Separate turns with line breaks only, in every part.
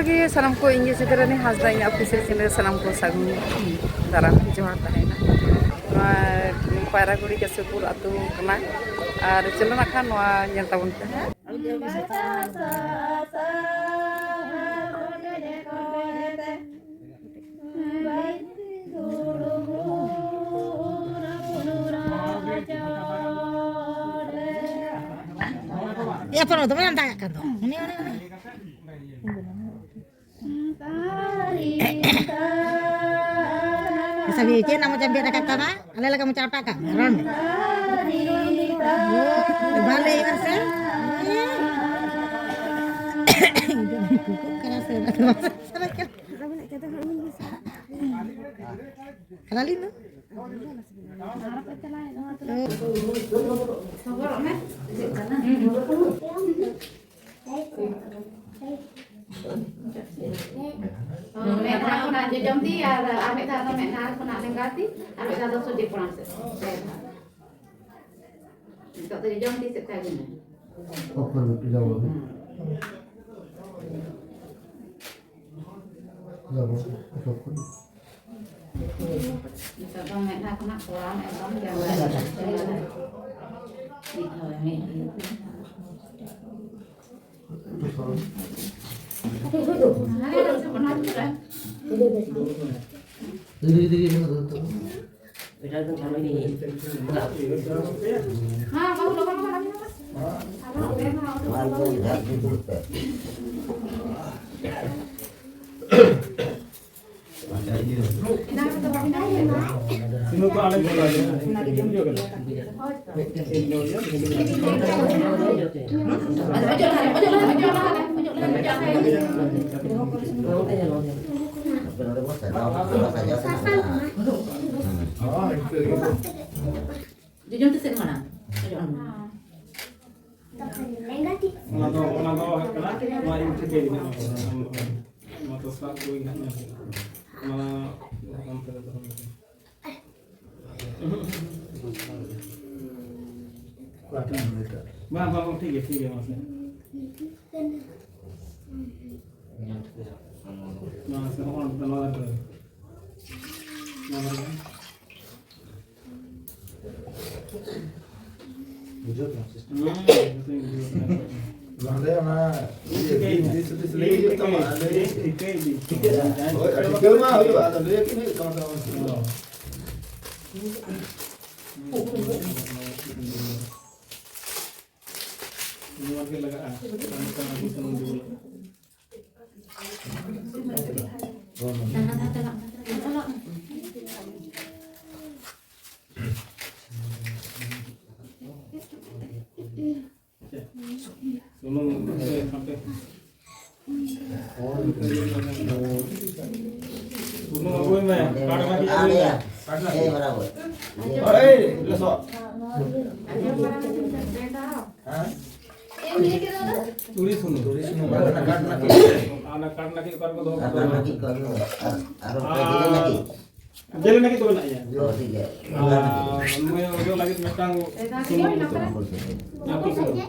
गे सनम को इंगे सेदरानी हाजदा इन official channel सनम को सागुन दाराम जोहार तहेना पायरागुड़ी केसुपुर आतु कना और चलो ना खान नोआ ñel tabun पे
Ya pero teman yang tanya kan tuh. Ini. Sabi itu nama jambi dekat tanah, ada lagi macam apa kan? Ron. Balik kan sen? Kenalin tuh.
Mẹ thà con làm cho giống tí à mẹ thà con làm lên tí à mẹ thà đâu số dịch con sẽ cậu tự giống tí sẽ thay gì này
Open cái dầu đấy. Dầu open.
cậu con mẹ thà con nặng quá mẹ có một cái gì thời mẹ
Diri mana tuh?
Beda tuh kalau ini.
ha baru lo kan
Sino ko alam bola aja.
jujur tuh mana
Mana kena main kerja ini. Mata sak ko ingatnya. Malah sampai terus. Bang, ठीक है वहाँ से वहाँ से और बना दे
Bujuk ya.
ना
Lande mana? Ini lagi juga sama. Oh, ada mah ada lagi ni kawan-kawan.
ini lagi lagi aku senang dulu sampai Gunung apa ini? Karena lagi
ya.
karena
Mana buat?
Lesok.
tulis sunu. Anak-anak lagi karena doh.
Karena lagi kalau harus presiden lagi.
Jalan lagi tuh nak ya.
Oh tiga.
Mau lagi metang sunu. Nyatu sunu.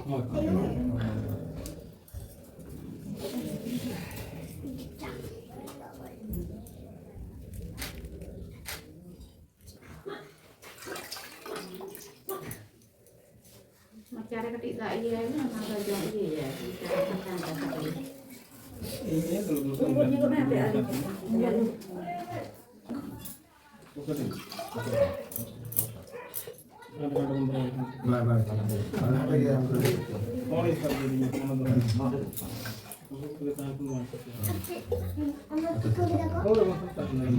cara ketik tak iya ini memang baju iya ya cara kata
Ini dulu.
umurnya kok nanti ada
Mana lagi yang
Oh, ini sepertinya teman-teman. Untuk kita pun masuk. Oh, masuk tak lagi.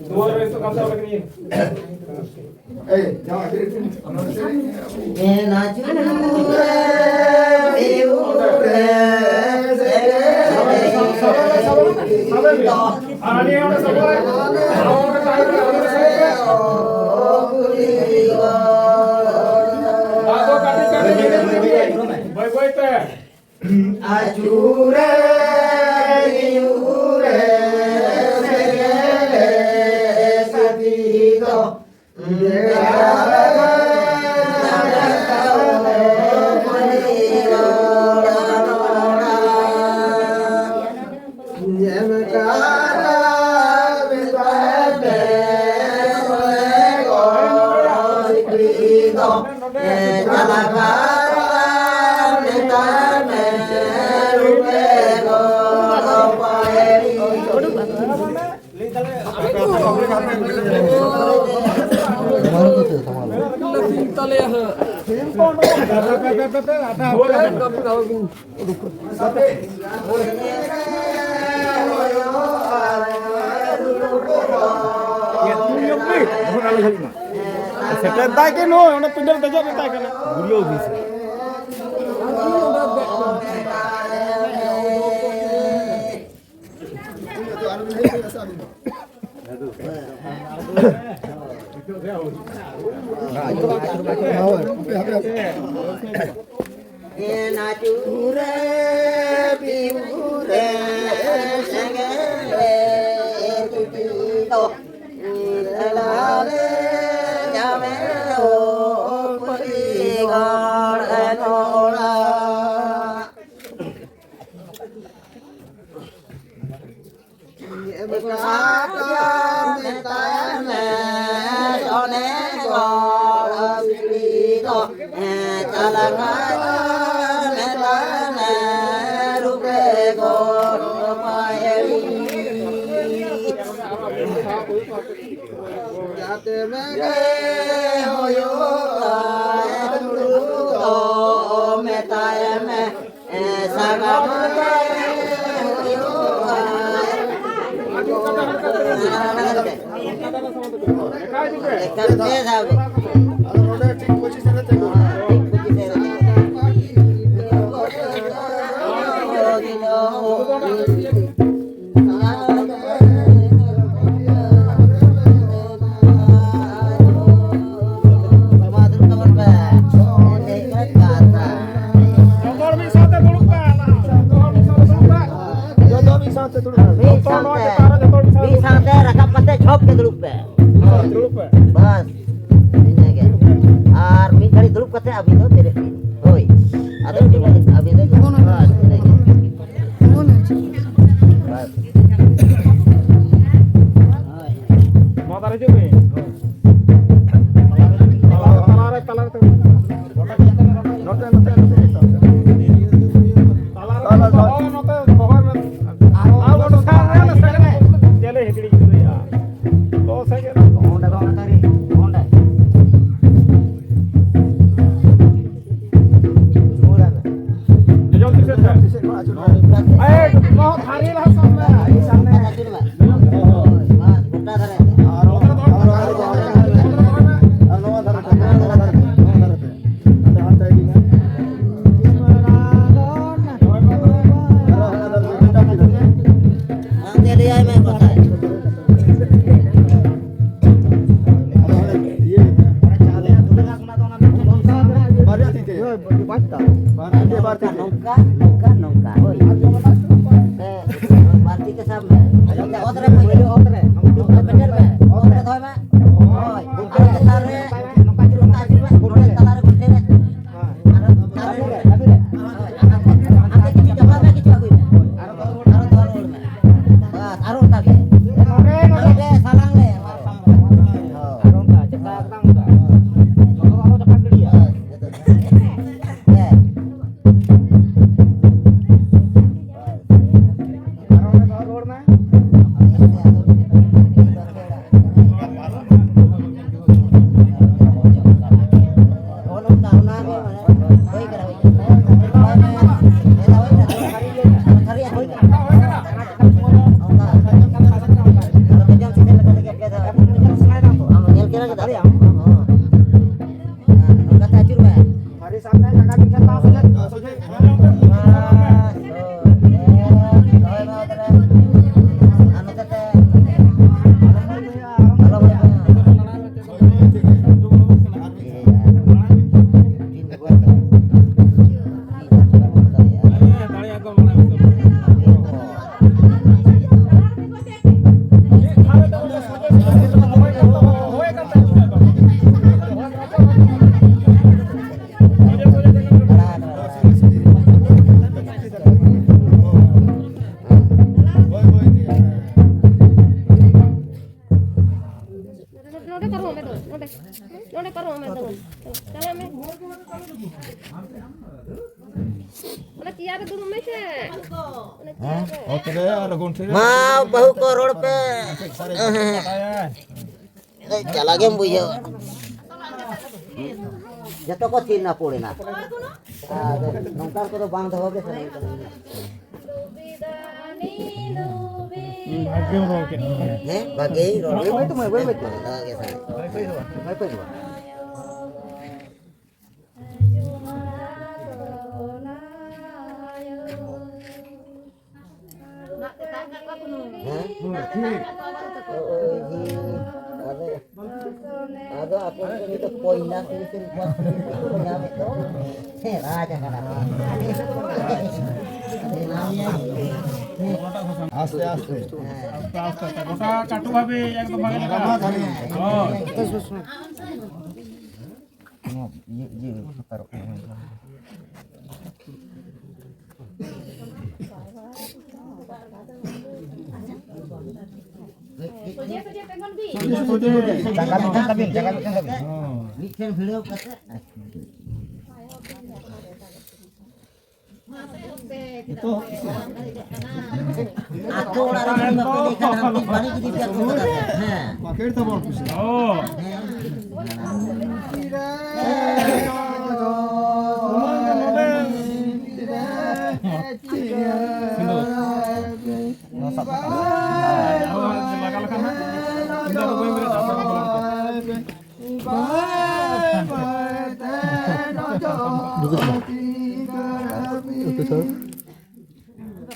Dua orang itu kamsa lagi ni.
jangan
Ini orang sabar. Boy teh.
Ajure diure segele satido
Sekarang tak kena, orang pindah saja tak kena. Beliau bisa.
Najure biure segele satido elale jamero purigar enola
Nona karo ame dong. Karo ame. Ona tiar dulu me se. Ona tiar.
माँ बहू को road पे चला गए बुझे जतो को चीन ना पड़े ना नौकर को तो बांध हो गए हैं बाकी रोड पे तो मैं वही बैठ आगे सारे मैं ada aku itu poinnya tulisin buat punya itu raja kan
আস্তে আস্তে
গোটা কাটু ভাবে একদম ভাগে লাগা
video kata
itu
aku orang memiliki habis balik jadi biar ha
pakai itu mau bisa
oh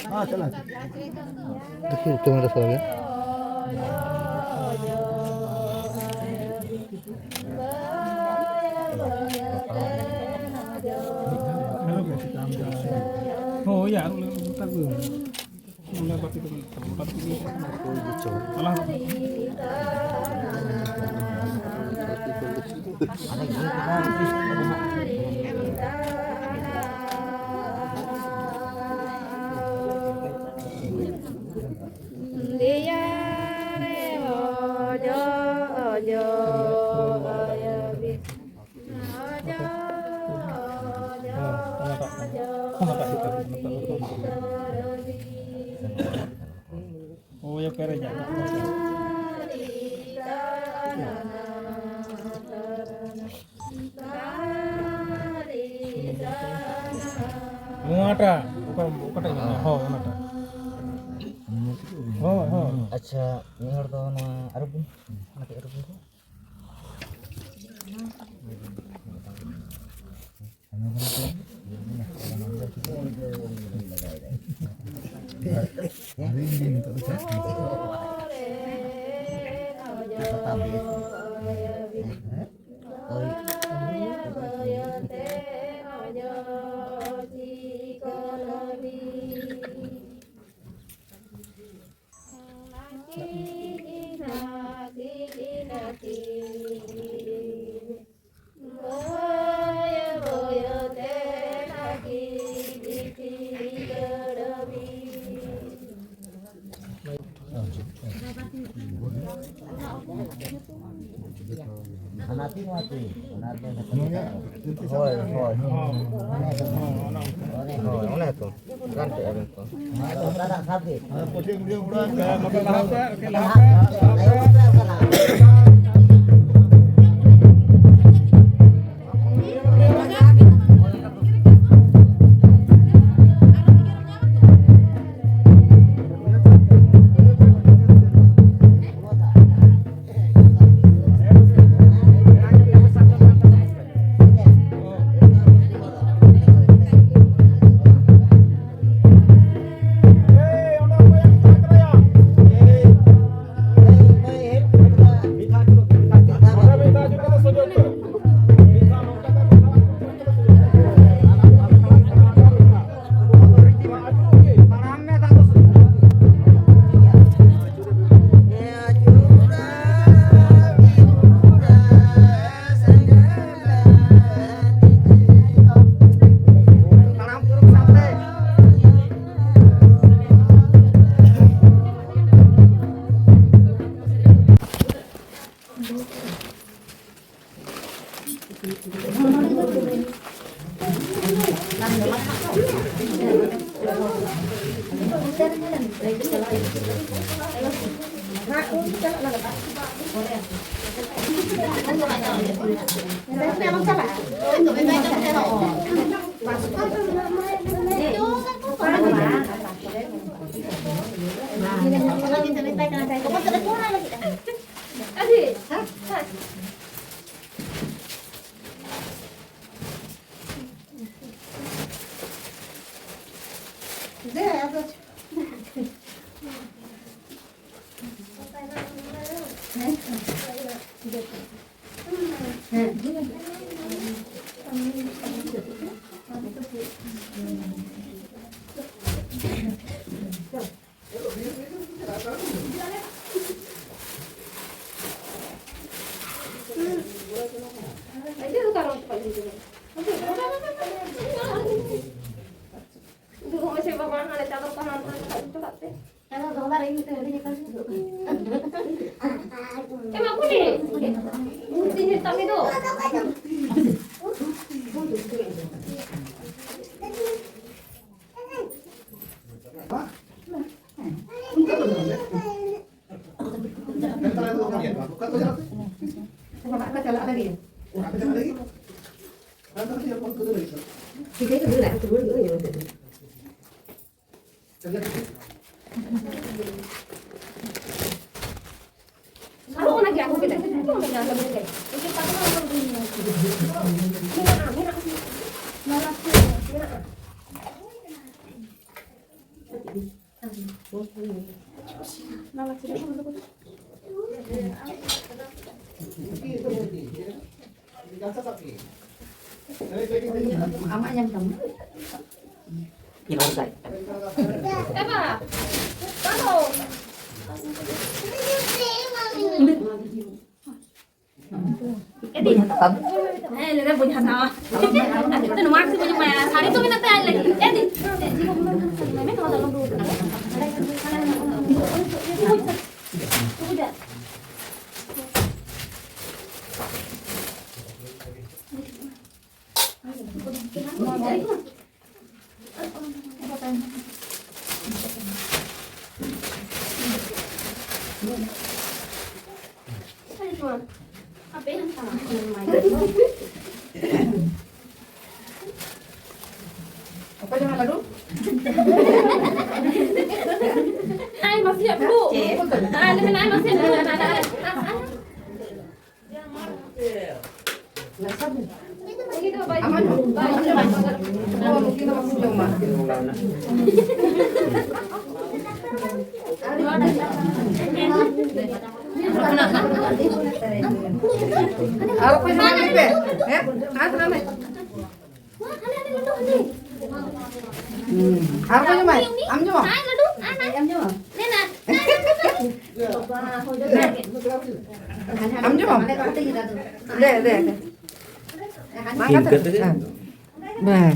हाँ चला
देखिए तुम्हारा सवाल है
हो यार tak belum mulai batik salah oh ya kere jaga Muata, bukan ini. Oh, muata. Oh.
अच्छा ये हर तो ना अरब ना अरब Nanti mati, nanti hoi. Mana itu? Kan ada itu. Ada sapi.
Pusing dia udah
makan apa?
Emang aku nih, putih hitam itu. Kalau lagi aku kita itu enggak ada begini. Mungkin pakai orang begini. Malah Lera punya sama. Itu nomor sih punya maya. Hari itu minta tanya lagi. Memang kalau dalam dulu. Udah. Apa yang salah?
Apa jangan lalu?
Ai masih siap dulu. Ini ai masih dulu.
Aman. Oh, mungkin masih cuma. Apa yang mana ni? Apa nama? Apa yang mana? Am jom.
Ai ladu. Am jom. Nena.
Am jom. Deh. Makan tu. Bah.